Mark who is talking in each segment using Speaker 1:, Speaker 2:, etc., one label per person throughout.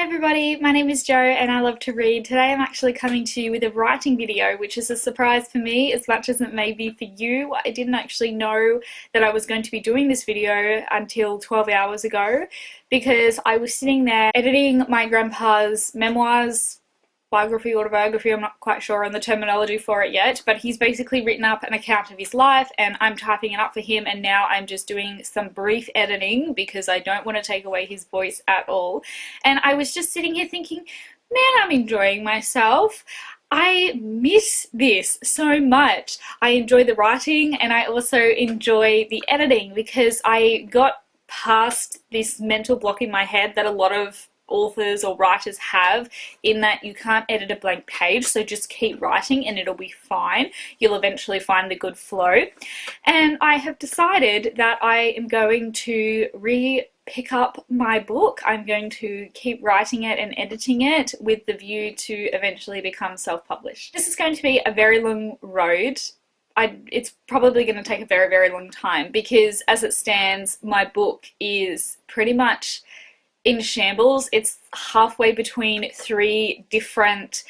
Speaker 1: everybody, my name is Jo and I love to read. Today I'm actually coming to you with a writing video, which is a surprise for me as much as it may be for you. I didn't actually know that I was going to be doing this video until 12 hours ago because I was sitting there editing my grandpa's memoirs, biography, autobiography, I'm not quite sure on the terminology for it yet, but he's basically written up an account of his life and I'm typing it up for him, and now I'm just doing some brief editing because I don't want to take away his voice at all. And I was just sitting here thinking, man, I'm enjoying myself. I miss this so much. I enjoy the writing and I also enjoy the editing because I got past this mental block in my head that a lot of authors or writers have, in that you can't edit a blank page, so just keep writing and it'll be fine. You'll eventually find the good flow. And I have decided that I am going to pick up my book. I'm going to keep writing it and editing it with the view to eventually become self-published. This is going to be a very long road. It's probably going to take a very, very long time because as it stands, my book is pretty much in shambles. It's halfway between three different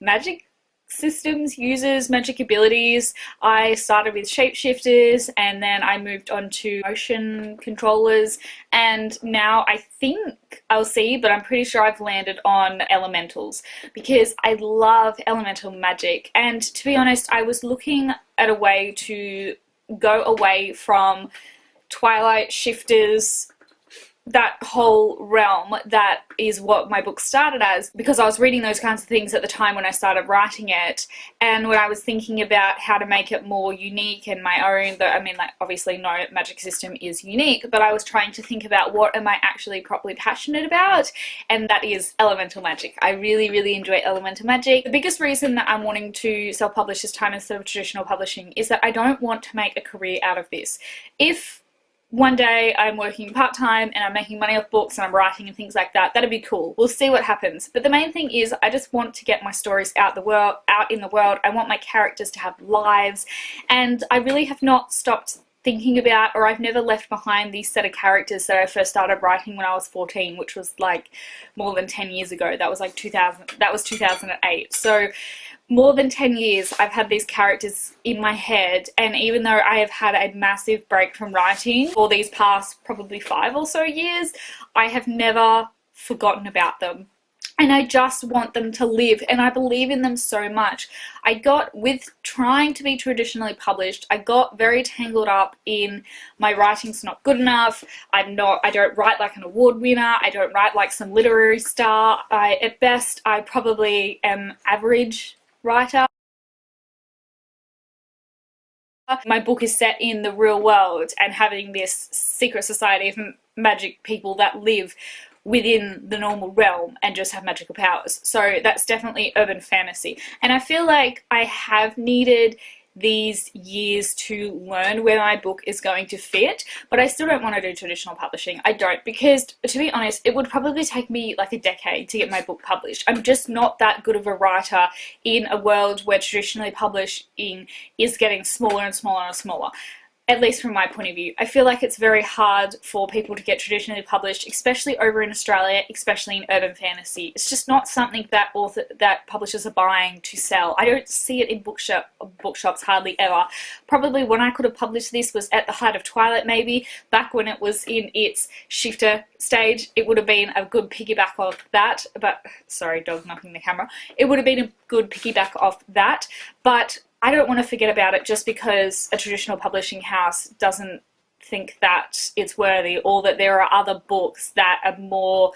Speaker 1: magic systems, users, magic abilities. I started with shapeshifters and then I moved on to motion controllers, and now I think I'll see, but I'm pretty sure I've landed on elementals because I love elemental magic. And to be honest, I was looking at a way to go away from Twilight, shifters, that whole realm. That is what my book started as, because I was reading those kinds of things at the time when I started writing it, and when I was thinking about how to make it more unique and my own, I mean, like, obviously no magic system is unique, but I was trying to think about what am I actually properly passionate about, and that is elemental magic. I really, really enjoy elemental magic. The biggest reason that I'm wanting to self-publish this time instead of traditional publishing is that I don't want to make a career out of this. If one day I'm working part-time and I'm making money off books and I'm writing and things like that, that'd be cool. We'll see what happens. But the main thing is I just want to get my stories out in the world. I want my characters to have lives, and I really have not stopped thinking about, or I've never left behind, these set of characters that I first started writing when I was 14, which was like more than 10 years ago. That was like 2008. So more than 10 years I've had these characters in my head, and even though I have had a massive break from writing for these past probably 5 or so years, I have never forgotten about them. And I just want them to live, and I believe in them so much. With trying to be traditionally published, I got very tangled up in my writing's not good enough, I don't write like an award winner, I don't write like some literary star. At best, I probably am average writer. My book is set in the real world and having this secret society of magic people that live within the normal realm and just have magical powers. So that's definitely urban fantasy. And I feel like I have needed these years to learn where my book is going to fit, but I still don't want to do traditional publishing. I don't, because to be honest, it would probably take me like a decade to get my book published. I'm just not that good of a writer in a world where traditionally publishing is getting smaller and smaller and smaller. At least from my point of view. I feel like it's very hard for people to get traditionally published, especially over in Australia, especially in urban fantasy. It's just not something that publishers are buying to sell. I don't see it in bookshops hardly ever. Probably when I could have published this was at the height of Twilight, maybe, back when it was in its shifter stage. It would have been a good piggyback off that, but, sorry, dog knocking the camera. It would have been a good piggyback off that, but I don't want to forget about it just because a traditional publishing house doesn't think that it's worthy, or that there are other books that are more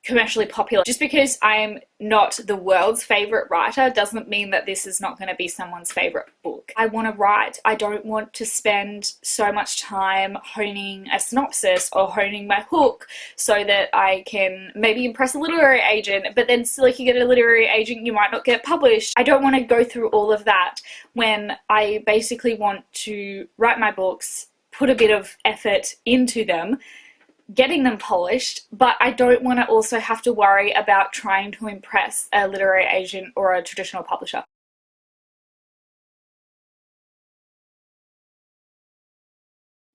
Speaker 1: commercially popular. Just because I'm not the world's favorite writer doesn't mean that this is not going to be someone's favorite book. I want to write. I don't want to spend so much time honing a synopsis or honing my hook so that I can maybe impress a literary agent, but then still, if you get a literary agent, you might not get published. I don't want to go through all of that when I basically want to write my books, put a bit of effort into them, getting them polished, but I don't want to also have to worry about trying to impress a literary agent or a traditional publisher.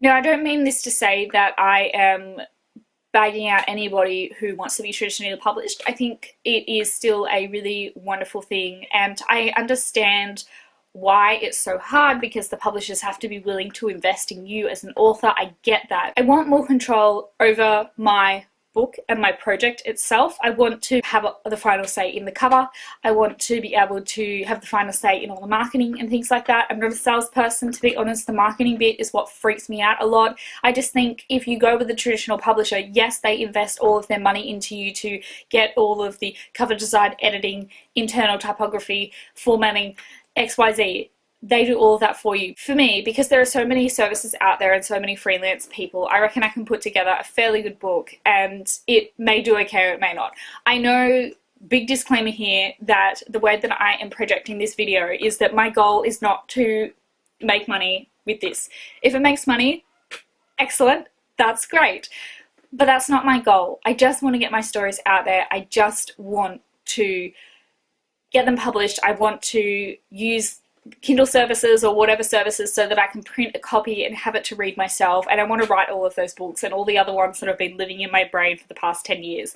Speaker 1: Now, I don't mean this to say that I am bagging out anybody who wants to be traditionally published. I think it is still a really wonderful thing, and I understand why it's so hard, because the publishers have to be willing to invest in you as an author. I get that. I want more control over my book and my project itself. I want to have the final say in the cover. I want to be able to have the final say in all the marketing and things like that. I'm not a salesperson, to be honest. The marketing bit is what freaks me out a lot. I just think if you go with a traditional publisher, yes, they invest all of their money into you to get all of the cover design, editing, internal typography, formatting, XYZ. They do all of that for you. For me, because there are so many services out there and so many freelance people, I reckon I can put together a fairly good book, and it may do okay or it may not. I know, big disclaimer here, that the way that I am projecting this video is that my goal is not to make money with this. If it makes money, excellent, that's great. But that's not my goal. I just want to get my stories out there. I just want to get them published. I want to use Kindle services or whatever services so that I can print a copy and have it to read myself, and I want to write all of those books and all the other ones that have been living in my brain for the past 10 years.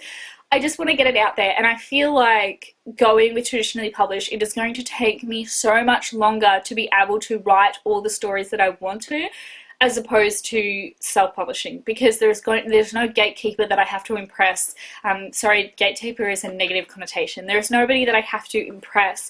Speaker 1: I just want to get it out there, and I feel like going with traditionally published, it is going to take me so much longer to be able to write all the stories that I want to, as opposed to self-publishing, because there's no gatekeeper that I have to impress. Sorry, gatekeeper is a negative connotation. There's nobody that I have to impress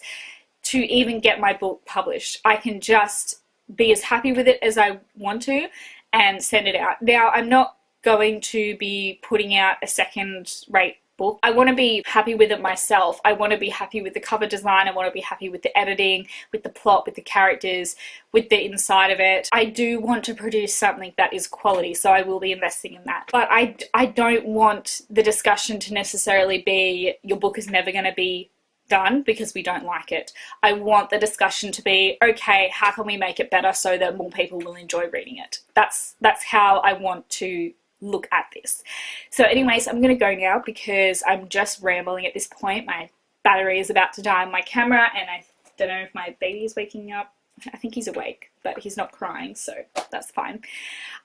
Speaker 1: to even get my book published. I can just be as happy with it as I want to and send it out. Now, I'm not going to be putting out a second-rate book. I want to be happy with it myself. I want to be happy with the cover design. I want to be happy with the editing, with the plot, with the characters, with the inside of it. I do want to produce something that is quality, so I will be investing in that. But I don't want the discussion to necessarily be, your book is never going to be done because we don't like it. I want the discussion to be, okay, how can we make it better so that more people will enjoy reading it? That's how I want to look at this. So anyways, I'm gonna go now because I'm just rambling at this point. My battery is about to die on my camera, and I don't know if my baby is waking up. I think he's awake, but he's not crying, so that's fine.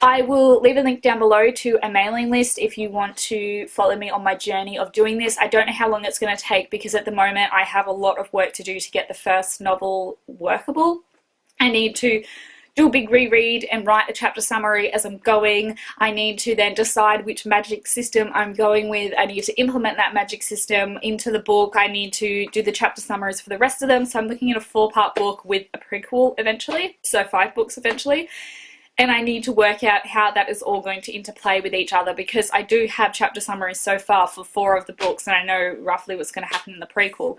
Speaker 1: I will leave a link down below to a mailing list if you want to follow me on my journey of doing this. I don't know how long it's going to take, because at the moment I have a lot of work to do to get the first novel workable. I need to do a big reread and write a chapter summary as I'm going. I need to then decide which magic system I'm going with. I need to implement that magic system into the book. I need to do the chapter summaries for the rest of them. So I'm looking at a 4-part book with a prequel eventually, so 5 books eventually. And I need to work out how that is all going to interplay with each other, because I do have chapter summaries so far for 4 of the books, and I know roughly what's going to happen in the prequel.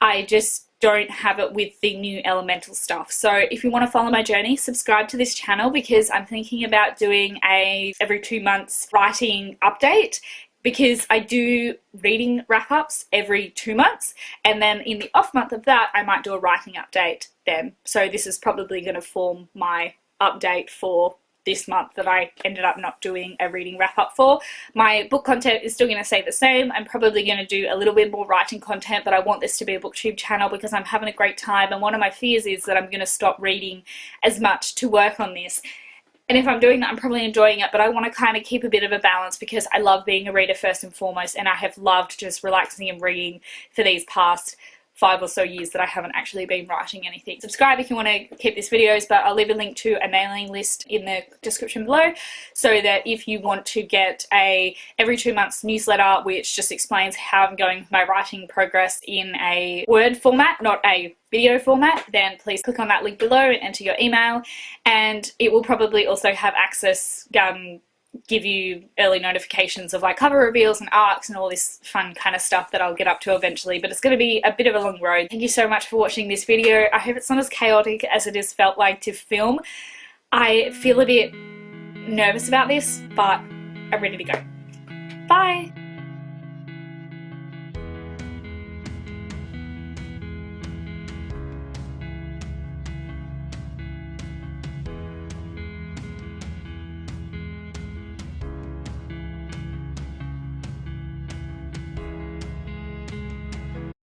Speaker 1: I just don't have it with the new elemental stuff. So if you want to follow my journey, subscribe to this channel, because I'm thinking about doing a every 2 months writing update, because I do reading wrap-ups every 2 months, and then in the off month of that I might do a writing update then. So this is probably going to form my update for this month that I ended up not doing a reading wrap-up for. My book content is still going to stay the same. I'm probably going to do a little bit more writing content, but I want this to be a booktube channel because I'm having a great time, and one of my fears is that I'm going to stop reading as much to work on this. And if I'm doing that, I'm probably enjoying it, but I want to kind of keep a bit of a balance, because I love being a reader first and foremost, and I have loved just relaxing and reading for these past 5 or so years that I haven't actually been writing anything. Subscribe if you want to keep these videos, but I'll leave a link to a mailing list in the description below, so that if you want to get a every 2 months newsletter which just explains how I'm going with my writing progress in a Word format, not a video format, then please click on that link below and enter your email, and it will probably also have access, give you early notifications of like cover reveals and arcs and all this fun kind of stuff that I'll get up to eventually, but it's going to be a bit of a long road. Thank you so much for watching this video. I hope it's not as chaotic as it has felt like to film. I feel a bit nervous about this, but I'm ready to go. Bye!